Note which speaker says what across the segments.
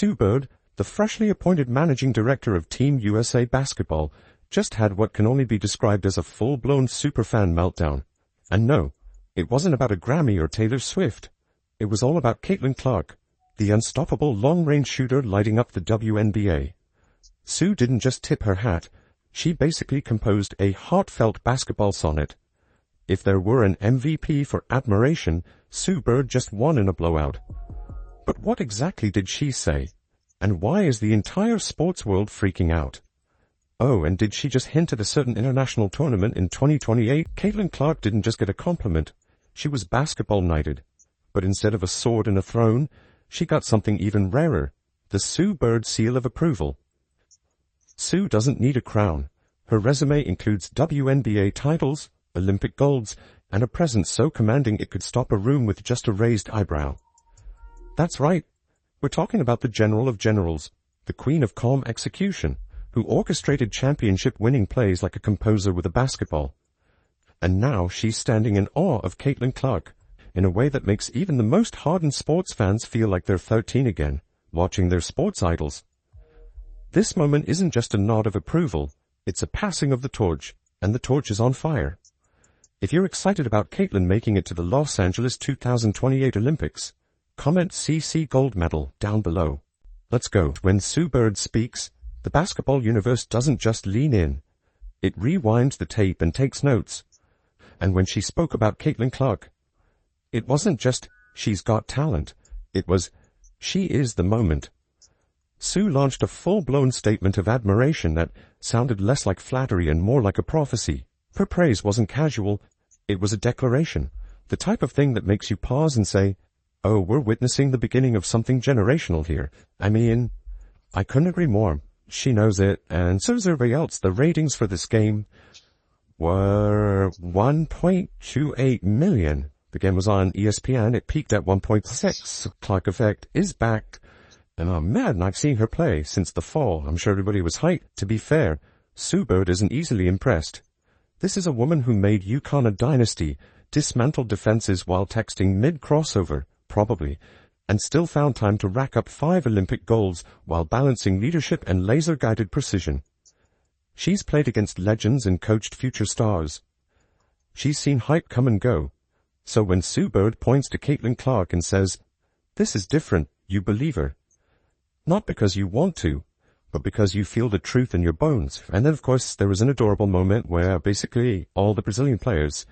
Speaker 1: Sue Bird, the freshly appointed managing director of Team USA Basketball, just had what can only be described as a full-blown superfan meltdown. And no, it wasn't about a Grammy or Taylor Swift. It was all about Caitlin Clark, the unstoppable long-range shooter lighting up the WNBA. Sue didn't just tip her hat, she basically composed a heartfelt basketball sonnet. If there were an MVP for admiration, Sue Bird just won in a blowout. But what exactly did she say? And why is the entire sports world freaking out? Oh, and did she just hint at a certain international tournament in 2028? Caitlin Clark didn't just get a compliment, she was basketball knighted. But instead of a sword and a throne, she got something even rarer, the Sue Bird seal of approval. Sue doesn't need a crown. Her resume includes WNBA titles, Olympic golds, and a presence so commanding it could stop a room with just a raised eyebrow. That's right. We're talking about the General of Generals, the Queen of Calm Execution, who orchestrated championship-winning plays like a composer with a basketball. And now she's standing in awe of Caitlin Clark, in a way that makes even the most hardened sports fans feel like they're 13 again, watching their sports idols. This moment isn't just a nod of approval, it's a passing of the torch, and the torch is on fire. If you're excited about Caitlin making it to the Los Angeles 2028 Olympics, comment CC Gold Medal down below. Let's go. When Sue Bird speaks, the basketball universe doesn't just lean in. It rewinds the tape and takes notes. And when she spoke about Caitlin Clark, it wasn't just, she's got talent. It was, she is the moment. Sue launched a full-blown statement of admiration that sounded less like flattery and more like a prophecy. Her praise wasn't casual, it was a declaration, the type of thing that makes you pause and say, oh, we're witnessing the beginning of something generational here. I mean, I couldn't agree more. She knows it, and so does everybody else. The ratings for this game were 1.28 million. The game was on ESPN, it peaked at 1.6. Clark Effect is back. And I'm mad not seeing her play since the fall. I'm sure everybody was hyped. To be fair, Sue Bird isn't easily impressed. This is a woman who made UConn a dynasty, dismantled defenses while texting mid-crossover, probably, and still found time to rack up 5 Olympic golds while balancing leadership and laser-guided precision. She's played against legends and coached future stars. She's seen hype come and go. So when Sue Bird points to Caitlin Clark and says, this is different, you believe her. Not because you want to, but because you feel the truth in your bones. And then, of course, there was an adorable moment where basically all the Brazilian players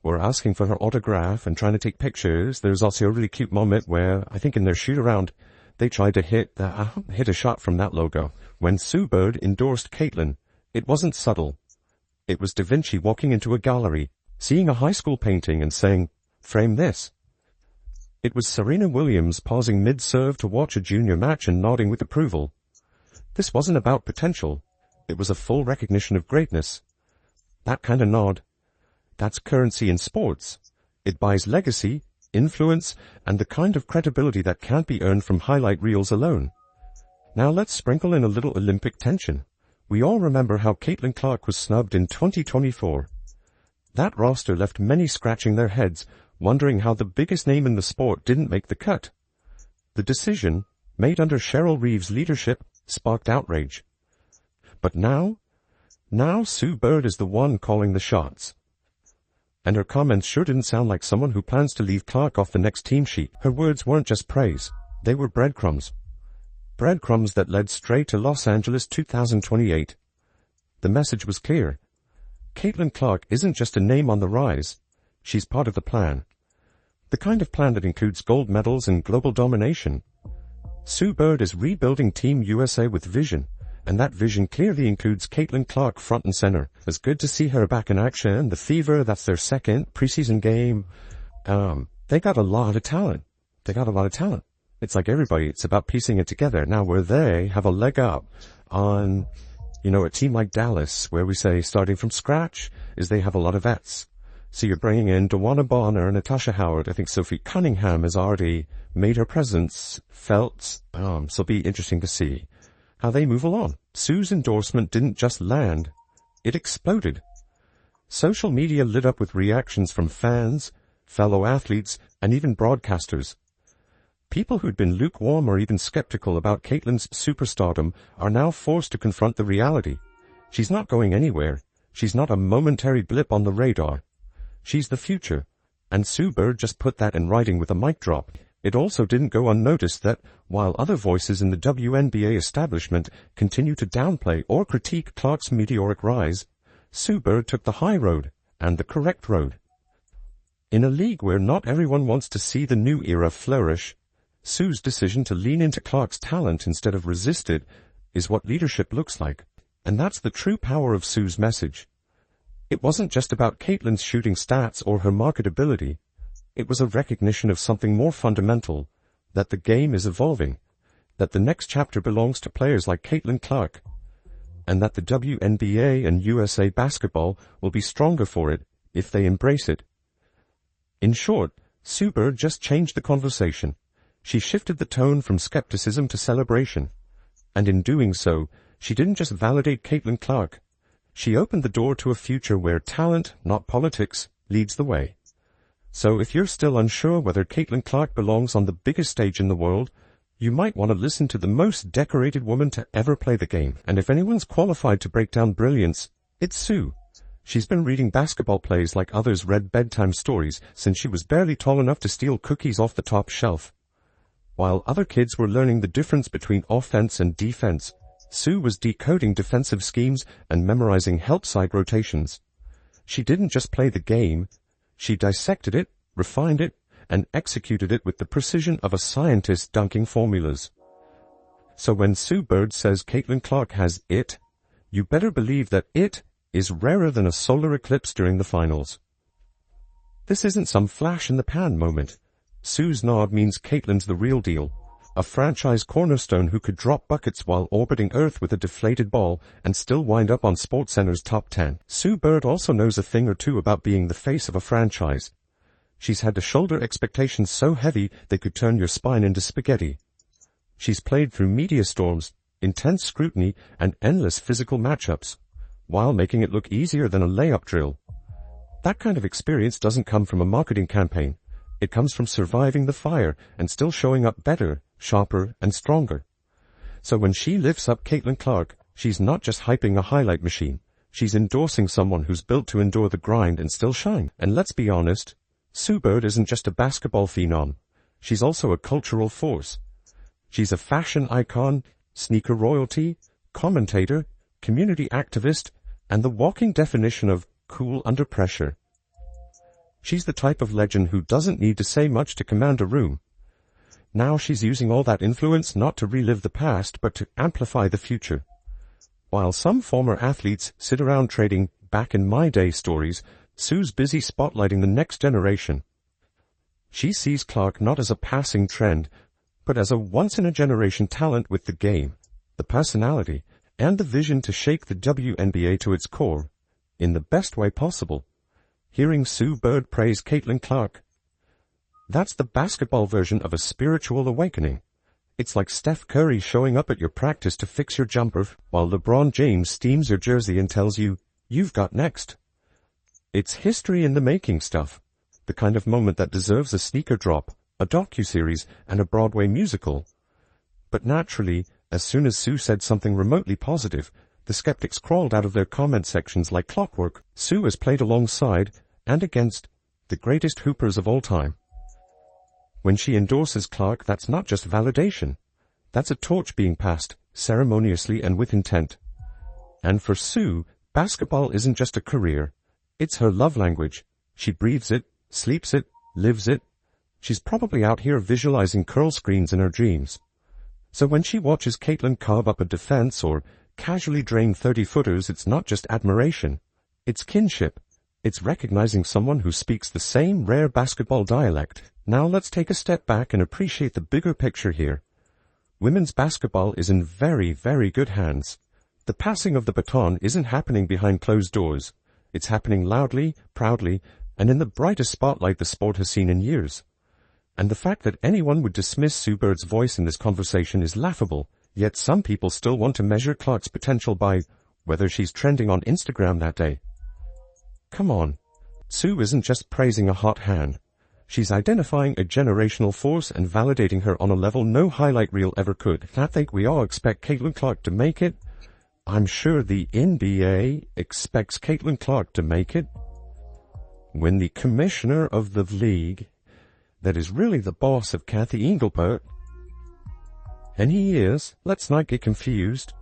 Speaker 1: were asking for her autograph and trying to take pictures. There's also a really cute moment where, I think in their shoot-around, they tried to hit a shot from that logo. When Sue Bird endorsed Caitlin, it wasn't subtle. It was Da Vinci walking into a gallery, seeing a high school painting and saying, frame this. It was Serena Williams pausing mid-serve to watch a junior match and nodding with approval. This wasn't about potential. It was a full recognition of greatness. That kind of nod, that's currency in sports. It buys legacy, influence, and the kind of credibility that can't be earned from highlight reels alone. Now let's sprinkle in a little Olympic tension. We all remember how Caitlin Clark was snubbed in 2024. That roster left many scratching their heads, wondering how the biggest name in the sport didn't make the cut. The decision, made under Cheryl Reeve's leadership, sparked outrage. But now Sue Bird is the one calling the shots. And her comments sure didn't sound like someone who plans to leave Clark off the next team sheet. Her words weren't just praise, they were breadcrumbs. Breadcrumbs that led straight to Los Angeles 2028. The message was clear. Caitlin Clark isn't just a name on the rise. She's part of the plan. The kind of plan that includes gold medals and global domination. Sue Bird is rebuilding Team USA with vision, and that vision clearly includes Caitlin Clark front and center. It's good to see her back in action. The Fever, that's their second preseason game. They got a lot of talent. It's like everybody, it's about piecing it together. Now where they have a leg up on, a team like Dallas, where we say starting from scratch, is they have a lot of vets. So you're bringing in DeWanna Bonner, Natasha Howard. I think Sophie Cunningham has already made her presence felt. So it'll be interesting to see how they move along. Sue's endorsement didn't just land, it exploded. Social media lit up with reactions from fans, fellow athletes, and even broadcasters. People who'd been lukewarm or even skeptical about Caitlin's superstardom are now forced to confront the reality. She's not going anywhere. She's not a momentary blip on the radar. She's the future. And Sue Bird just put that in writing with a mic drop. It also didn't go unnoticed that, while other voices in the WNBA establishment continue to downplay or critique Clark's meteoric rise, Sue Bird took the high road, and the correct road. In a league where not everyone wants to see the new era flourish, Sue's decision to lean into Clark's talent instead of resist it is what leadership looks like. And that's the true power of Sue's message. It wasn't just about Caitlin's shooting stats or her marketability. It was a recognition of something more fundamental, that the game is evolving, that the next chapter belongs to players like Caitlin Clark, and that the WNBA and USA basketball will be stronger for it if they embrace it. In short, Sue Bird just changed the conversation. She shifted the tone from skepticism to celebration. And in doing so, she didn't just validate Caitlin Clark. She opened the door to a future where talent, not politics, leads the way. So if you're still unsure whether Caitlin Clark belongs on the biggest stage in the world, you might want to listen to the most decorated woman to ever play the game. And if anyone's qualified to break down brilliance, it's Sue. She's been reading basketball plays like others read bedtime stories since she was barely tall enough to steal cookies off the top shelf. While other kids were learning the difference between offense and defense, Sue was decoding defensive schemes and memorizing help side rotations. She didn't just play the game, she dissected it, refined it, and executed it with the precision of a scientist dunking formulas. So when Sue Bird says Caitlin Clark has it, you better believe that it is rarer than a solar eclipse during the finals. This isn't some flash-in-the-pan moment. Sue's nod means Caitlin's the real deal, a franchise cornerstone who could drop buckets while orbiting Earth with a deflated ball and still wind up on SportsCenter's top 10. Sue Bird also knows a thing or two about being the face of a franchise. She's had to shoulder expectations so heavy they could turn your spine into spaghetti. She's played through media storms, intense scrutiny, and endless physical matchups, while making it look easier than a layup drill. That kind of experience doesn't come from a marketing campaign. It comes from surviving the fire and still showing up better, sharper, and stronger. So when she lifts up Caitlin Clark, she's not just hyping a highlight machine. She's endorsing someone who's built to endure the grind and still shine. And let's be honest, Sue Bird isn't just a basketball phenom. She's also a cultural force. She's a fashion icon, sneaker royalty, commentator, community activist, and the walking definition of cool under pressure. She's the type of legend who doesn't need to say much to command a room. Now she's using all that influence not to relive the past, but to amplify the future. While some former athletes sit around trading back in my day stories, Sue's busy spotlighting the next generation. She sees Clark not as a passing trend, but as a once-in-a-generation talent with the game, the personality, and the vision to shake the WNBA to its core, in the best way possible. Hearing Sue Bird praise Caitlin Clark, that's the basketball version of a spiritual awakening. It's like Steph Curry showing up at your practice to fix your jumper, while LeBron James steams your jersey and tells you, you've got next. It's history in the making stuff, the kind of moment that deserves a sneaker drop, a docuseries, and a Broadway musical. But naturally, as soon as Sue said something remotely positive, the skeptics crawled out of their comment sections like clockwork. Sue has played alongside, and against, the greatest hoopers of all time. When she endorses Clark, that's not just validation. That's a torch being passed, ceremoniously and with intent. And for Sue, basketball isn't just a career. It's her love language. She breathes it, sleeps it, lives it. She's probably out here visualizing curl screens in her dreams. So when she watches Caitlin carve up a defense or casually drain 30-footers, it's not just admiration. It's kinship. It's recognizing someone who speaks the same rare basketball dialect. Now let's take a step back and appreciate the bigger picture here. Women's basketball is in very, very good hands. The passing of the baton isn't happening behind closed doors. It's happening loudly, proudly, and in the brightest spotlight the sport has seen in years. And the fact that anyone would dismiss Sue Bird's voice in this conversation is laughable, yet some people still want to measure Clark's potential by whether she's trending on Instagram that day. Come on. Sue isn't just praising a hot hand. She's identifying a generational force and validating her on a level no highlight reel ever could. I think we all expect Caitlin Clark to make it. I'm sure the NBA expects Caitlin Clark to make it. When the commissioner of the league, that is really the boss of Kathy Engelbert, and he is, let's not get confused,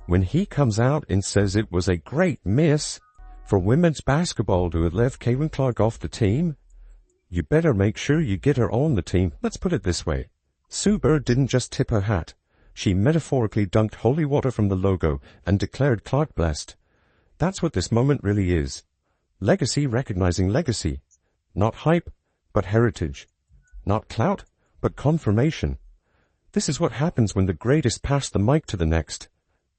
Speaker 1: when he comes out and says it was a great miss for women's basketball to have left Caitlin Clark off the team, you better make sure you get her on the team. Let's put it this way. Sue Bird didn't just tip her hat. She metaphorically dunked holy water from the logo and declared Clark blessed. That's what this moment really is. Legacy recognizing legacy. Not hype, but heritage. Not clout, but confirmation. This is what happens when the greatest pass the mic to the next.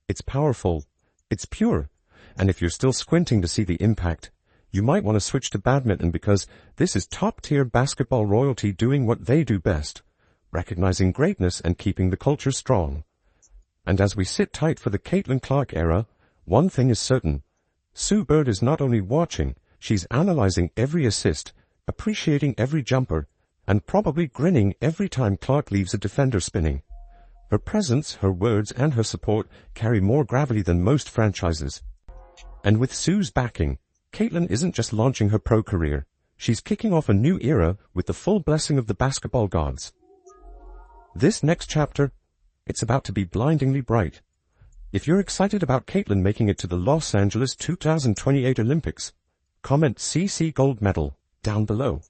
Speaker 1: It's powerful. It's pure. And if you're still squinting to see the impact, you might want to switch to badminton because this is top-tier basketball royalty doing what they do best, recognizing greatness and keeping the culture strong. And as we sit tight for the Caitlin Clark era, one thing is certain. Sue Bird is not only watching, she's analyzing every assist, appreciating every jumper, and probably grinning every time Clark leaves a defender spinning. Her presence, her words, and her support carry more gravity than most franchises. And with Sue's backing, Caitlin isn't just launching her pro career. She's kicking off a new era with the full blessing of the basketball gods. This next chapter, it's about to be blindingly bright. If you're excited about Caitlin making it to the Los Angeles 2028 Olympics, comment CC Gold Medal down below.